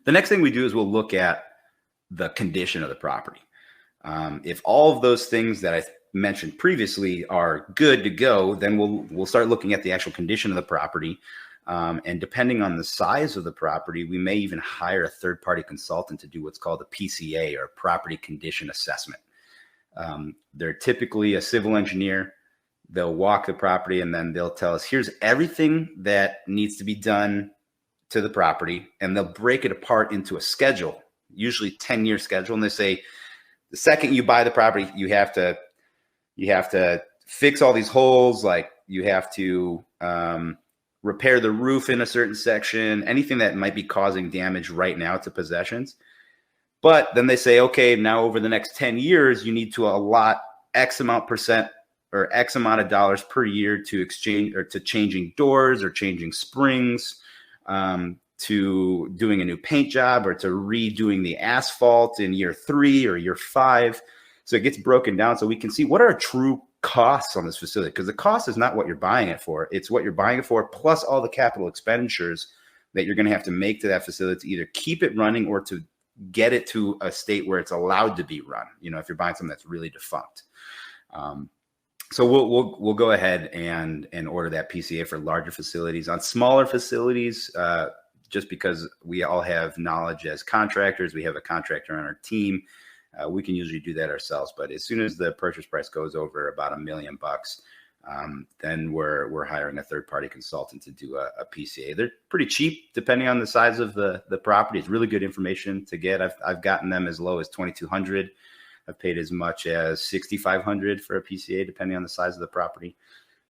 The next thing we do is we'll look at the condition of the property. If all of those things that I mentioned previously are good to go, then we'll start looking at the actual condition of the property. And depending on the size of the property, we may even hire a third-party consultant to do what's called a PCA, or property condition assessment. They're typically a civil engineer. They'll walk the property and then they'll tell us, here's everything that needs to be done to the property. And they'll break it apart into a schedule, usually 10-year schedule. And they say, the second you buy the property, you have to fix all these holes. Like you have to repair the roof in a certain section, anything that might be causing damage right now to possessions. But then they say, okay, now over the next 10 years, you need to allot X amount percent or X amount of dollars per year to exchange or to changing doors or changing springs, to doing a new paint job, or to redoing the asphalt in year 3 or year 5. So it gets broken down so we can see what are true costs on this facility, because the cost is not what you're buying it for. It's what you're buying it for plus all the capital expenditures that you're going to have to make to that facility to either keep it running or to get it to a state where it's allowed to be run. You know, if you're buying something that's really defunct. So we'll go ahead and order that PCA for larger facilities. On smaller facilities, just because we all have knowledge as contractors, we have a contractor on our team. We can usually do that ourselves. But as soon as the purchase price goes over about $1 million, then we're hiring a third-party consultant to do a PCA. They're pretty cheap depending on the size of the property. It's really good information to get. I've gotten them as low as $2,200. I've paid as much as $6,500 for a PCA, depending on the size of the property.